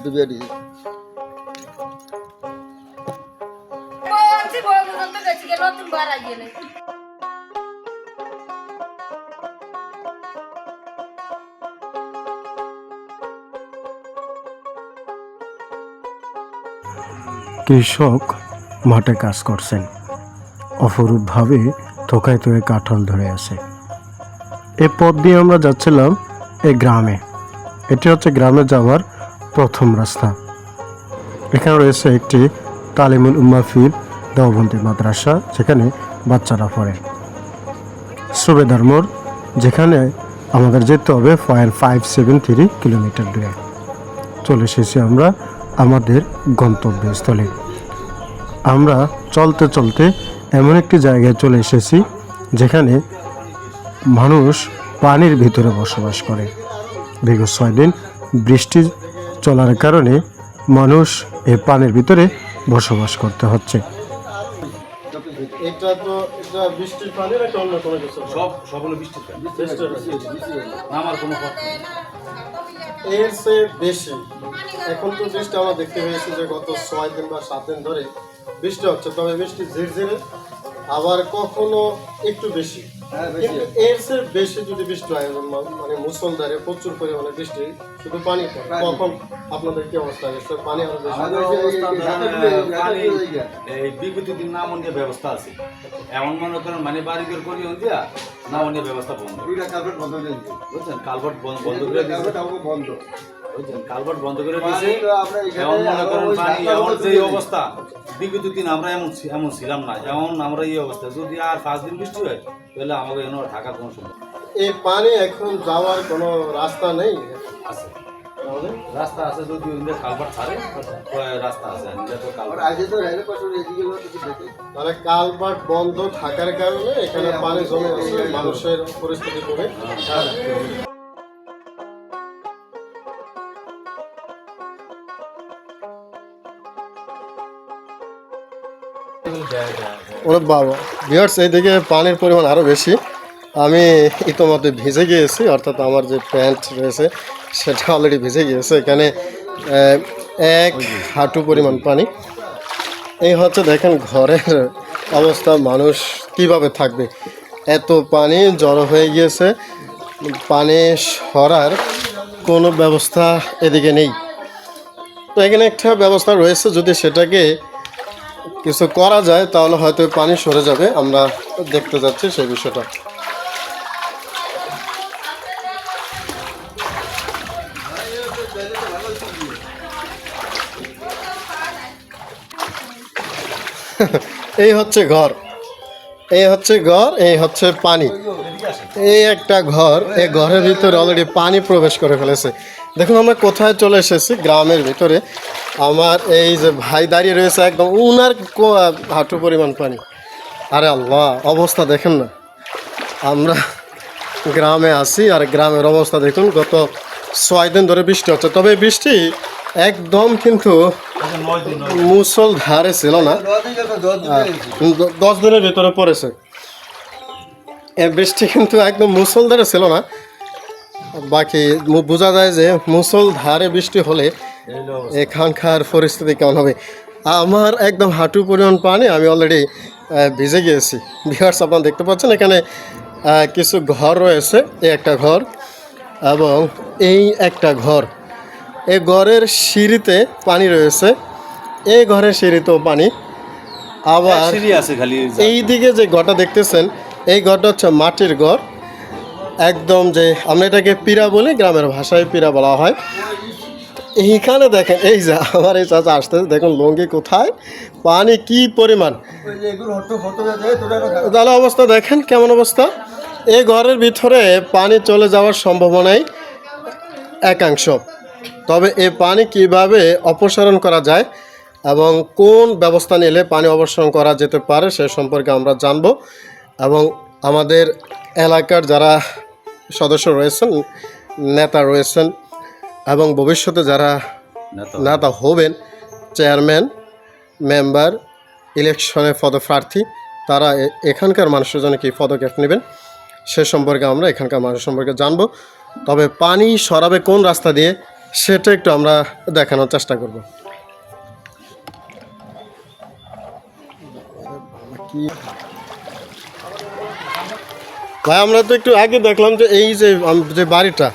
ডুবিয়ে দিই। কৃষক মাঠে কাজ করছেন, অপরূপভাবে থোকায় থোকায় কাঁঠাল ধরে আছে। এ পথ দিয়ে আমরা যাচ্ছিলাম এই গ্রামে। এটি হচ্ছে গ্রামে যাওয়ার প্রথম রাস্তা। এখানে রয়েছে একটি তালিমুল উম্মাহ ফিল দেওবন্দি মাদ্রাসা, যেখানে বাচ্চারা পড়ে। সুবেদার মোড়, যেখানে আমাদের যেতে হবে 573 কিলোমিটার দূরে। চলে এসেছি আমরা আমাদের গন্তব্যস্থলে। আমরা চলতে চলতে এমন একটি জায়গায় চলে এসেছি যেখানে মানুষ পানির ভিতরে বসবাস করে। বিগত 6 দিন বৃষ্টি চলার কারণে মানুষ এই পানির ভিতরে বসবাস করতে হচ্ছে। এটা বৃষ্টির পানি নাকি অন্য কোনো কিছু? সব হলো বৃষ্টির পানি। আমার কোনো কথা নেই। এর চেয়ে বেশি এখন তো বৃষ্টি আমরা দেখতে পেয়েছি যে গত 6 দিন বা 7 দিন ধরে বৃষ্টি হচ্ছে, তবে বৃষ্টি ঝিরঝিরে, আবার কখনো একটু বেশি। কিন্তু এর চেয়ে বেশি যদি বৃষ্টি হয়, মানে মুষলধারে প্রচুর পরিমাণে বৃষ্টি, শুধু পানি পড়ে, তখন আপনাদের কি অবস্থা হয়েছে? পানি আরো বেশি? এই বিগত দিন না মনে ব্যবস্থা আছে, এমন মনে করেন মানে বাড়িঘর করি দিয়া না মনে ব্যবস্থা বন্ধ, বুঝছেন? কালভার্ট বন্ধ করে দিয়েছে, বুঝছেন? কালভার্ট বন্ধ করে দিয়েছে। এমন মনে করেন পানি এমন যে অবস্থা, বিগত দিন আমরা এমন ছিলাম না, এমন আমরা এই অবস্থা। যদি আর 5 দিন বৃষ্টি হয় তাহলে আমাকে এনে ঢাকার কোনো সময় এই পানি এখন যাওয়ার কোনো রাস্তা নেই। আছে, রাস্তা আছে, যদি কালভার্ট ছাড়ে রাস্তা আছে। মানে কালভার্ট বন্ধ থাকার কারণে এখানে পানি জমে আছে, মানুষের পরিস্থিতি করে। ওরে বাবা ভিউয়ার্স, এইদিকে পানির পরিমাণ আরও বেশি। আমি ইতোমধ্যে ভিজে গিয়েছি, অর্থাৎ আমার যে প্যান্ট রয়েছে সেটা অলরেডি ভিজে গিয়েছে। এখানে 1 হাঁটু পরিমাণ পানি। এই হচ্ছে দেখেন ঘরের অবস্থা, মানুষ কিভাবে থাকবে, এত পানি জড়ো হয়ে গিয়েছে। পানি সরার কোনো ব্যবস্থা এদিকে নেই। তো এখানে একটা ব্যবস্থা রয়েছে, যদি সেটাকে কিছু করা যায় তাহলে হয়তো পানি সরে যাবে। আমরা দেখতে যাচ্ছি সেই বিষয়টা। এই হচ্ছে ঘর, এই হচ্ছে ঘর, এই হচ্ছে পানি। এই একটা ঘর, এই ঘরের ভিতরে অলরেডি পানি প্রবেশ করে ফেলেছে। দেখুন আমরা কোথায় চলে এসেছি, গ্রামের ভিতরে। আমার এই যে ভাই দাঁড়িয়ে রয়েছে, একদম উনার হাঁটু পরিমাণ পানি। আরে আল্লাহ, অবস্থা দেখেন না। আমরা গ্রামে আছি আর গ্রামের অবস্থা দেখুন। গত 6 দিন ধরে বৃষ্টি হচ্ছে, তবে বৃষ্টি একদম কিন্তু মুষলধারে ছিল না, 10 দিনের ভিতরে পড়েছে। এই বৃষ্টি কিন্তু একদম মুষলধারে ছিল না। বাকি বোঝা যায় যে মুষলধারে বৃষ্টি হলে এখানকার পরিস্থিতি কেমন হবে। আমার একদম হাঁটু পরিমাণ পানি, আমি অলরেডি ভিজে গিয়েছি। ভিউয়ার্স আপনারা দেখতে পাচ্ছেন এখানে কিছু ঘর রয়েছে, এই একটা ঘর এবং এই একটা ঘর। এই ঘরের সিঁড়িতে পানি রয়েছে, এই ঘরের সিঁড়িতেও পানি। আবার এই দিকে যে ঘরটা দেখতেছেন, এই ঘরটা হচ্ছে মাটির ঘর, একদম যে আমরা এটাকে পিরা বলি, গ্রামের ভাষায় পিরা বলা হয়। এইখানে দেখেন, এই যে আমার এই চাচা আসতেছে, দেখুন লঙ্গি কোথায়, পানি কি পরিমাণ। তাহলে অবস্থা দেখেন কেমন অবস্থা। এই ঘরের ভিতরে পানি চলে যাওয়ার সম্ভাবনাই একাংশ। তবে এই পানি কিভাবে অপসারণ করা যায় এবং কোন ব্যবস্থা নিলে পানি অপসারণ করা যেতে পারে সে সম্পর্কে আমরা জানব। এবং আমাদের এলাকার যারা সদস্য রয়েছেন, নেতা রয়েছেন এবং ভবিষ্যতে যারা নেতা হবেন, চেয়ারম্যান, মেম্বার, ইলেকশনে পদপ্রার্থী, তারা এখানকার মানুষের জন্য কী পদক্ষেপ নেবেন সে সম্পর্কে আমরা এখানকার মানুষ সম্পর্কে জানব। তবে পানি সরাবে কোন রাস্তা দিয়ে সেটা একটু আমরা দেখানোর চেষ্টা করব। ভাই আমরা তো একটু আগে দেখলাম যে এই যে বাড়িটা,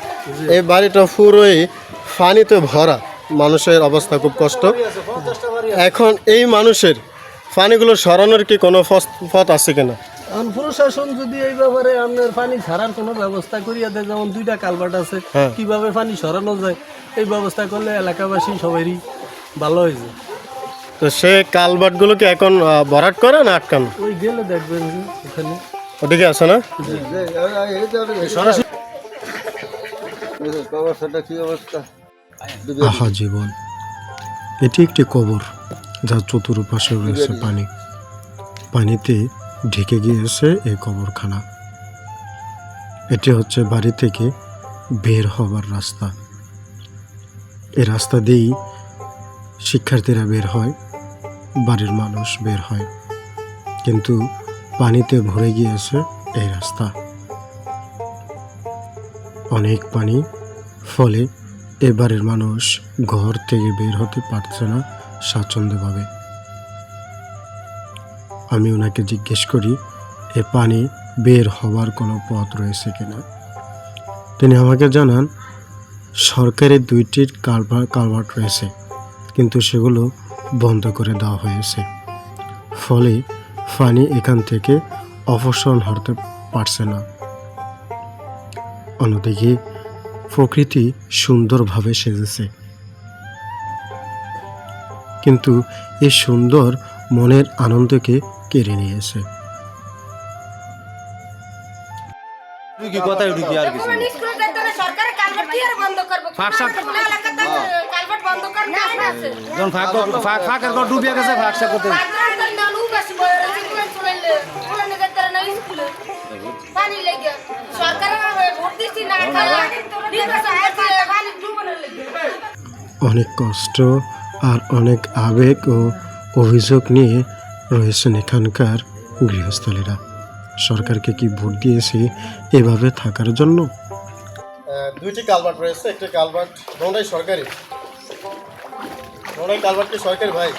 এই বাড়িটা পুরোই পানিতে ভরা, মানুষের অবস্থা খুব কষ্ট। এখন এই মানুষের পানিগুলো সরানোর কি কোনো পথ আছে কিনা? এখন প্রশাসন যদি এই ব্যাপারে আপনার পানি ছাড়ার কোনো ব্যবস্থা করিয়া দেয়, যেমন 2টা কালভার্ট আছে, হ্যাঁ। কিভাবে পানি সরানো যায় এই ব্যবস্থা করলে এলাকাবাসী সবারই ভালো হয়েছে। তো সে কালভার্টগুলো কি এখন ভরাট করে না আটকানো? ওই গেলে দেখবেন যে ওখানে ওদিকে আছে না? আহা জীবন, এটি একটি কবর যার চতুর্পাশে রয়েছে পানি। পানিতে ঢেকে গিয়েছে এই কবরখানা। এটি হচ্ছে বাড়ি থেকে বের হবার রাস্তা। এই রাস্তা দিয়েই শিক্ষার্থীরা বের হয়, বাড়ির মানুষ বের হয়, কিন্তু পানিতে ভরে গিয়েছে এই রাস্তা। অনেক পানি, ফলে এবারের মানুষ ঘর থেকে বের হতে পারছে না স্বাচ্ছন্দ্যভাবে। আমি ওনাকে জিজ্ঞেস করি এ পানি বের হওয়ার কোনো পথ রয়েছে কিনা। তিনি আমাকে জানান সরকারি 2টি কালভার্ট রয়েছে, কিন্তু সেগুলো বন্ধ করে দেওয়া হয়েছে, ফলে পানি এখান থেকে অপসারণ হতে পারছে না। অন্যদিকে প্রকৃতি সুন্দরভাবে সেজেছে, কিন্তু এই সুন্দর মনের আনন্দকে কেড়ে নিয়েছে। অনেক কষ্ট আর অনেক আবেগ ও অভিযোগ নিয়ে রয়েছেন এখানকার গৃহস্থলীরা। সরকারকে কি ভোট দিয়েছে এভাবে থাকার জন্য? 2টি কালভার্ট রয়েছে, একটি কালভার্ট কোনটাই সরকারি? কোনটাই কালভার্ট কি সরকারি ভাই?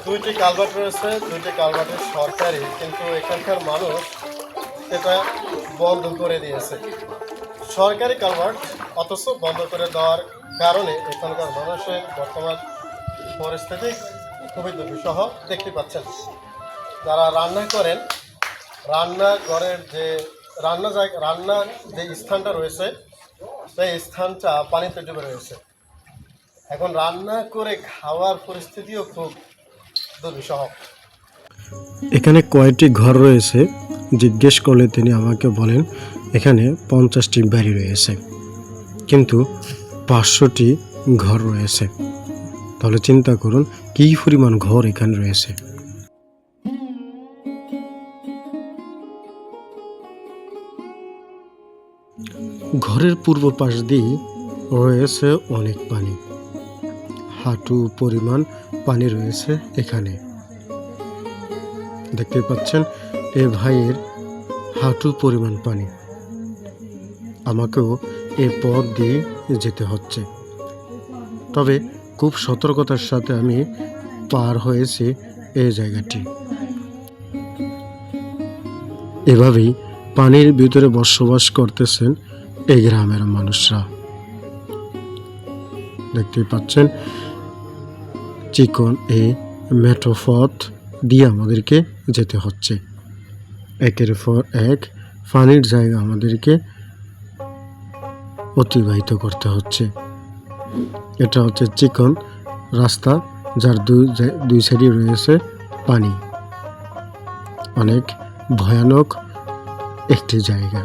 2টি কালভার্ট রয়েছে, 2টি কালভার্টের সরকারি, কিন্তু এখানকার মানুষ এটা বন্ধ করে দিয়েছে। সরকারি কালভার্ট অথচ বন্ধ করে দেওয়ার কারণে এখানকার মানুষের বর্তমান পরিস্থিতি খুবই দুর্বিষহ দেখতে পাচ্ছেন। যারা রান্না করেন, রান্নাঘরের যে রান্নার যে স্থানটা রয়েছে সেই স্থানটা পানিতে ডুবে রয়েছে। এখন রান্না করে খাওয়ার পরিস্থিতিও খুব দুর্বিষহ। এখানে কয়টি ঘর রয়েছে জিজ্ঞেস করলে তিনি আমাকে বলেন এখানে 50টি বাড়ি রয়েছে, কিন্তু 500টি ঘর রয়েছে। তাহলে চিন্তা করুন কী পরিমাণ ঘর এখানে রয়েছে। ঘরের পূর্ব পাশ দিয়ে রয়েছে অনেক পানি, হাঁটু পরিমাণ পানি রয়েছে এখানে। দেখতে পাচ্ছেন এ ভাইয়ের হাঁটু পরিমাণ পানি। আমাকেও এ পথ দিয়ে যেতে হচ্ছে, তবে খুব সতর্কতার সাথে আমি পার হয়েছি এই জায়গাটি। এভাবেই পানির ভিতরে বসবাস করতেছেন এই গ্রামের মানুষরা। দেখতে পাচ্ছেন চিকন এই মেঠো পথ দিয়ে আমাদেরকে যেতে হচ্ছে। একের পর এক পানির জায়গা আমাদেরকে অতিবাহিত করতে হচ্ছে। এটা হচ্ছে চিকন রাস্তা, যার দুই সাইডে রয়েছে পানি। অনেক ভয়ানক একটি জায়গা।